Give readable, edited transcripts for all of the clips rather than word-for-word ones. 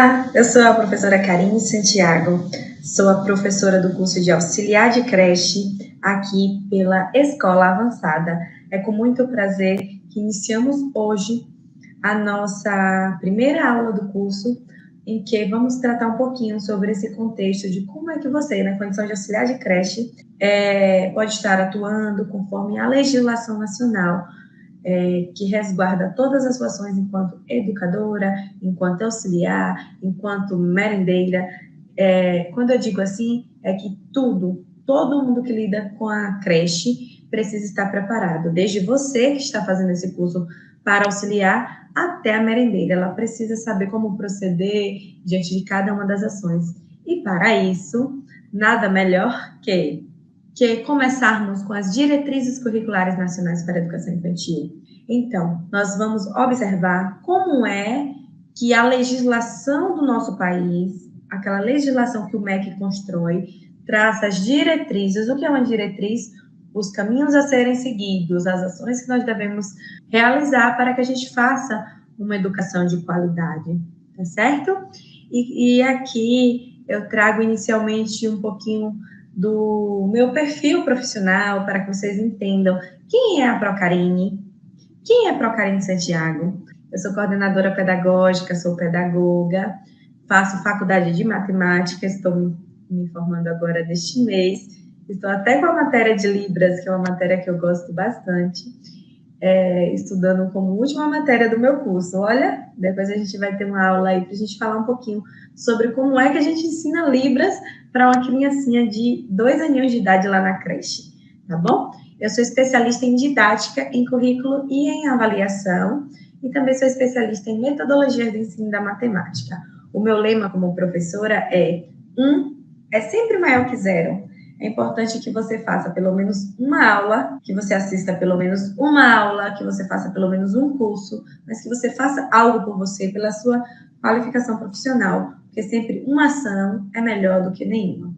Olá, eu sou a professora Karine Santiago, sou a professora do curso de auxiliar de creche aqui pela Escola Avançada. É com muito prazer que iniciamos hoje a nossa primeira aula do curso, em que vamos tratar um pouquinho sobre esse contexto de como é que você, na condição de auxiliar de creche, pode estar atuando conforme a legislação nacional, que resguarda todas as suas ações enquanto educadora, enquanto auxiliar, enquanto merendeira. Quando eu digo assim, é que todo mundo que lida com a creche precisa estar preparado, desde você que está fazendo esse curso para auxiliar até a merendeira. Ela precisa saber como proceder diante de cada uma das ações. E para isso, nada melhor que começarmos com as diretrizes curriculares nacionais para a educação infantil. Então, nós vamos observar como é que a legislação do nosso país, aquela legislação que o MEC constrói, traça as diretrizes. O que é uma diretriz? Os caminhos a serem seguidos, as ações que nós devemos realizar para que a gente faça uma educação de qualidade, tá certo? E aqui eu trago inicialmente um pouquinho do meu perfil profissional para que vocês entendam quem é a Procarine, quem é Procarine Santiago. Eu sou coordenadora pedagógica, sou pedagoga, faço faculdade de matemática, estou me formando agora neste mês, estou até com a matéria de Libras, que é uma matéria que eu gosto bastante, estudando como última matéria do meu curso. Olha, depois a gente vai ter uma aula aí para a gente falar um pouquinho sobre como é que a gente ensina Libras para uma criancinha de 2 aninhos de idade lá na creche, tá bom? Eu sou especialista em didática, em currículo e em avaliação, e também sou especialista em metodologias de ensino da matemática. O meu lema como professora é 1 é sempre maior que 0. É importante que você faça pelo menos uma aula, que você assista pelo menos uma aula, que você faça pelo menos um curso, mas que você faça algo por você, pela sua qualificação profissional, porque sempre uma ação é melhor do que nenhuma.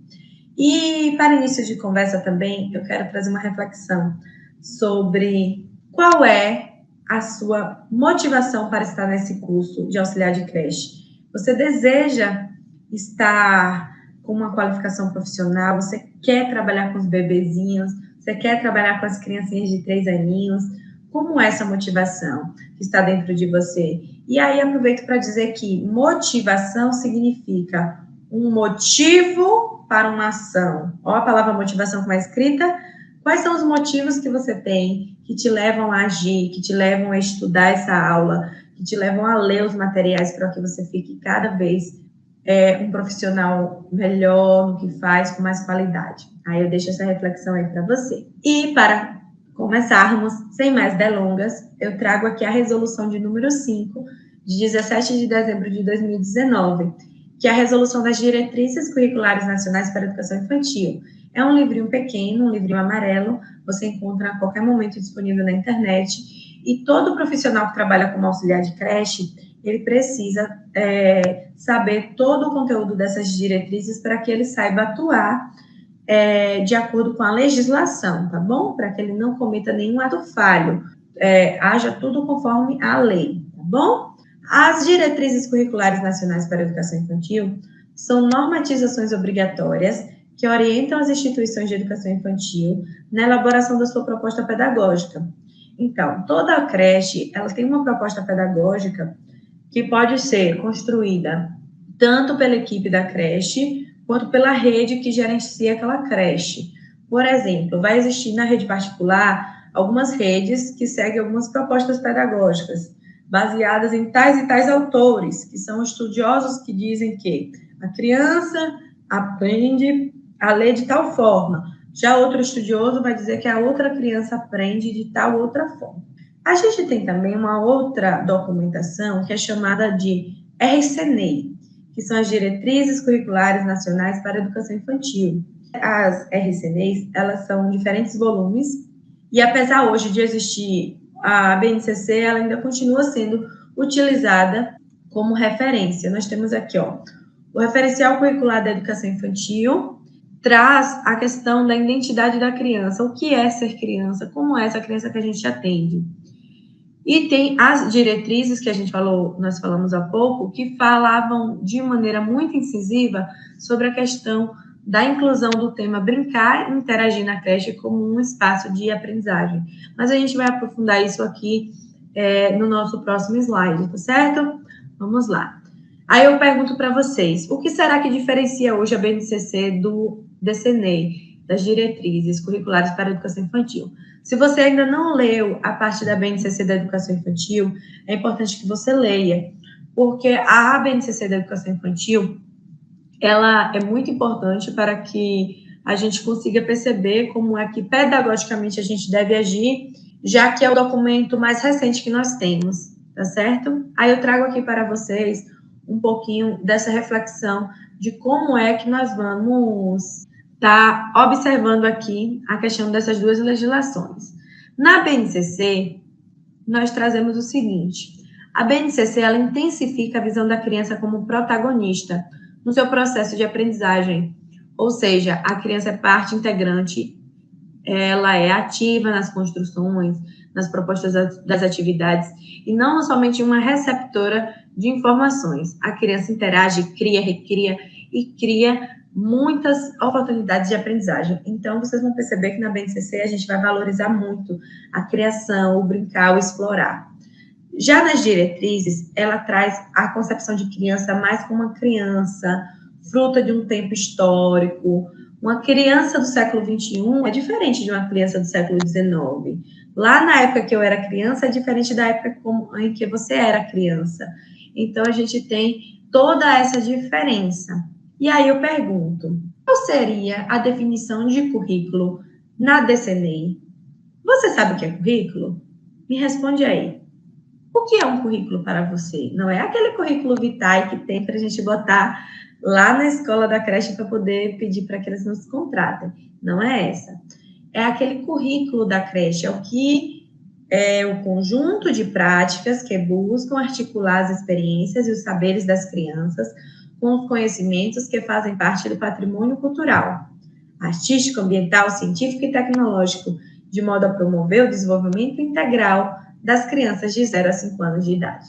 E para início de conversa também, eu quero trazer uma reflexão sobre qual é a sua motivação para estar nesse curso de auxiliar de creche. Você deseja estar com uma qualificação profissional, você quer trabalhar com os bebezinhos, você quer trabalhar com as criancinhas de 3 aninhos, como é essa motivação que está dentro de você? E aí aproveito para dizer que motivação significa um motivo para uma ação. Olha a palavra motivação como é escrita. Quais são os motivos que você tem que te levam a agir, que te levam a estudar essa aula, que te levam a ler os materiais para que você fique cada vez um profissional melhor no que faz, com mais qualidade. Aí eu deixo essa reflexão aí para você. E para começarmos, sem mais delongas, eu trago aqui a resolução de número 5, de 17 de dezembro de 2019, que é a resolução das diretrizes curriculares nacionais para a educação infantil. É um livrinho pequeno, um livrinho amarelo, você encontra a qualquer momento disponível na internet, e todo profissional que trabalha como auxiliar de creche, ele precisa saber todo o conteúdo dessas diretrizes para que ele saiba atuar de acordo com a legislação, tá bom? Para que ele não cometa nenhum ato falho, haja tudo conforme a lei, tá bom? As diretrizes curriculares nacionais para a educação infantil são normatizações obrigatórias que orientam as instituições de educação infantil na elaboração da sua proposta pedagógica. Então, toda a creche, ela tem uma proposta pedagógica que pode ser construída tanto pela equipe da creche, quanto pela rede que gerencia aquela creche. Por exemplo, vai existir na rede particular algumas redes que seguem algumas propostas pedagógicas, baseadas em tais e tais autores, que são estudiosos que dizem que a criança aprende a ler de tal forma. Já outro estudioso vai dizer que a outra criança aprende de tal outra forma. A gente tem também uma outra documentação que é chamada de RCNEI, que são as Diretrizes Curriculares Nacionais para a Educação Infantil. As RCNEIs, elas são diferentes volumes, e apesar hoje de existir a BNCC, ela ainda continua sendo utilizada como referência. Nós temos aqui, o Referencial Curricular da Educação Infantil, traz a questão da identidade da criança, o que é ser criança, como é essa criança que a gente atende. E tem as diretrizes que a gente falou, nós falamos há pouco, que falavam de maneira muito incisiva sobre a questão da inclusão do tema brincar e interagir na creche como um espaço de aprendizagem. Mas a gente vai aprofundar isso aqui no nosso próximo slide, tá certo? Vamos lá. Aí eu pergunto para vocês, o que será que diferencia hoje a BNCC do DCNEI, das diretrizes curriculares para a educação infantil? Se você ainda não leu a parte da BNCC da educação infantil, é importante que você leia, porque a BNCC da educação infantil, ela é muito importante para que a gente consiga perceber como é que pedagogicamente a gente deve agir, já que é o documento mais recente que nós temos, tá certo? Aí eu trago aqui para vocês um pouquinho dessa reflexão de como é que nós vamos estar observando aqui a questão dessas duas legislações. Na BNCC, nós trazemos o seguinte: a BNCC, ela intensifica a visão da criança como protagonista no seu processo de aprendizagem, ou seja, a criança é parte integrante, ela é ativa nas construções, nas propostas das atividades, e não somente uma receptora de informações. A criança interage, cria, recria e cria muitas oportunidades de aprendizagem. Então, vocês vão perceber que na BNCC a gente vai valorizar muito a criação, o brincar, o explorar. Já nas diretrizes, ela traz a concepção de criança mais como uma criança, fruta de um tempo histórico. Uma criança do século XXI é diferente de uma criança do século XIX. Lá na época que eu era criança, é diferente da época em que você era criança. Então, a gente tem toda essa diferença. E aí eu pergunto, qual seria a definição de currículo na DCNEI? Você sabe o que é currículo? Me responde aí. O que é um currículo para você? Não é aquele currículo vitae que tem para a gente botar lá na escola da creche para poder pedir para que eles nos contratem. Não é essa. É aquele currículo da creche, é o que é o conjunto de práticas que buscam articular as experiências e os saberes das crianças com os conhecimentos que fazem parte do patrimônio cultural, artístico, ambiental, científico e tecnológico, de modo a promover o desenvolvimento integral das crianças de 0 a 5 anos de idade,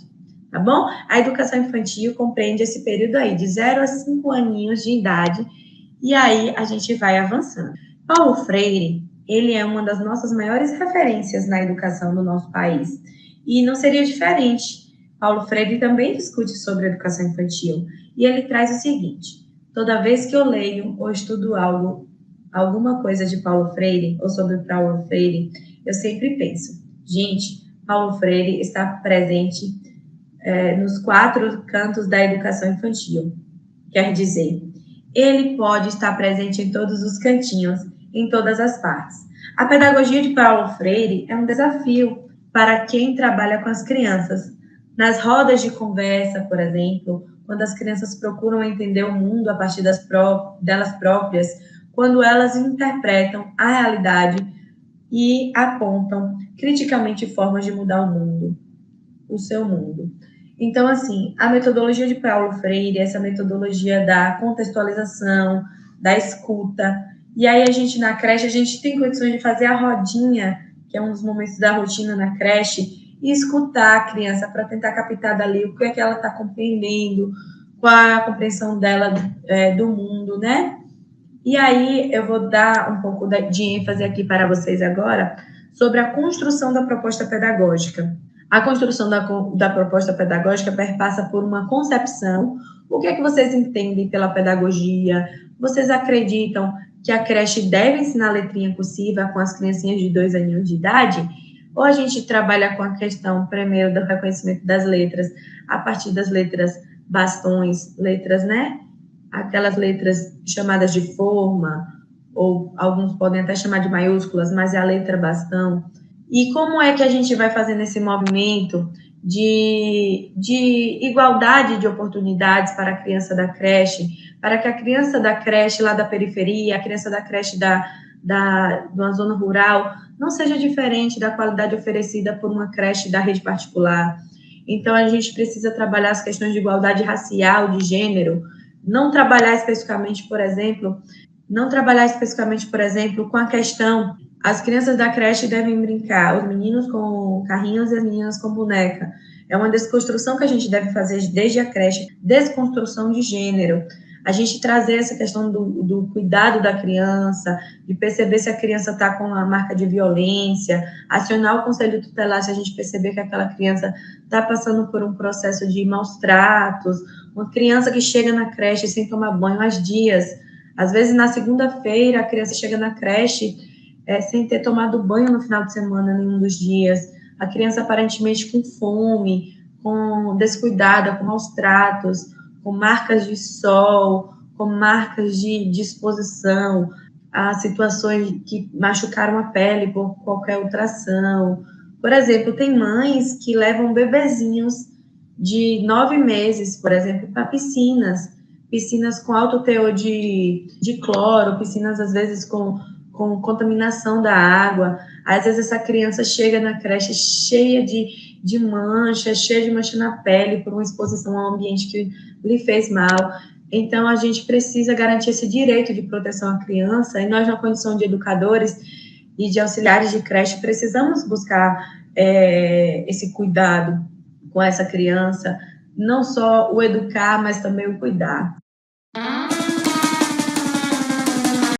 tá bom? A educação infantil compreende esse período aí, de 0 a 5 aninhos de idade, e aí a gente vai avançando. Paulo Freire, ele é uma das nossas maiores referências na educação do nosso país, e não seria diferente. Paulo Freire também discute sobre educação infantil, e ele traz o seguinte: toda vez que eu leio ou estudo alguma coisa de Paulo Freire, ou sobre Paulo Freire, eu sempre penso, gente, Paulo Freire está presente nos 4 cantos da educação infantil. Quer dizer, ele pode estar presente em todos os cantinhos, em todas as partes. A pedagogia de Paulo Freire é um desafio para quem trabalha com as crianças. Nas rodas de conversa, por exemplo, quando as crianças procuram entender o mundo a partir delas próprias, quando elas interpretam a realidade e apontam criticamente formas de mudar o mundo, o seu mundo. Então, assim, a metodologia de Paulo Freire, essa metodologia da contextualização, da escuta, e aí a gente na creche, a gente tem condições de fazer a rodinha, que é um dos momentos da rotina na creche, e escutar a criança para tentar captar dali o que é que ela está compreendendo, qual é a compreensão dela do mundo, né? E aí eu vou dar um pouco de ênfase aqui para vocês agora sobre a construção da proposta pedagógica. A construção da proposta pedagógica perpassa por uma concepção. O que é que vocês entendem pela pedagogia? Vocês acreditam que a creche deve ensinar letrinha cursiva com as criancinhas de 2 aninhos de idade? Ou a gente trabalha com a questão, primeiro, do reconhecimento das letras, a partir das letras bastões, letras, né? Aquelas letras chamadas de forma, ou alguns podem até chamar de maiúsculas, mas é a letra bastão. E como é que a gente vai fazendo esse movimento de igualdade de oportunidades para a criança da creche, para que a criança da creche lá da periferia, a criança da creche de uma zona rural, não seja diferente da qualidade oferecida por uma creche da rede particular. Então, a gente precisa trabalhar as questões de igualdade racial, de gênero, não trabalhar especificamente, por exemplo, com a questão As crianças da creche devem brincar, os meninos com carrinhos e as meninas com boneca. É uma desconstrução que a gente deve fazer desde a creche, desconstrução de gênero. A gente trazer essa questão do cuidado da criança, de perceber se a criança está com uma marca de violência, acionar o conselho tutelar se a gente perceber que aquela criança está passando por um processo de maus tratos, uma criança que chega na creche sem tomar banho há dias. Às vezes, na segunda-feira, a criança chega na creche sem ter tomado banho no final de semana, nenhum dos dias. A criança aparentemente com fome, com descuidada, com maus tratos, com marcas de sol, com marcas de exposição, a situações que machucaram a pele por qualquer ultrassom. Por exemplo, tem mães que levam bebezinhos de 9 meses, por exemplo, para piscinas com alto teor de cloro, piscinas às vezes com contaminação da água. Às vezes essa criança chega na creche cheia de mancha, cheia de mancha na pele por uma exposição a um ambiente que lhe fez mal. Então, a gente precisa garantir esse direito de proteção à criança, e nós, na condição de educadores e de auxiliares de creche, precisamos buscar esse cuidado com essa criança, não só o educar, mas também o cuidar.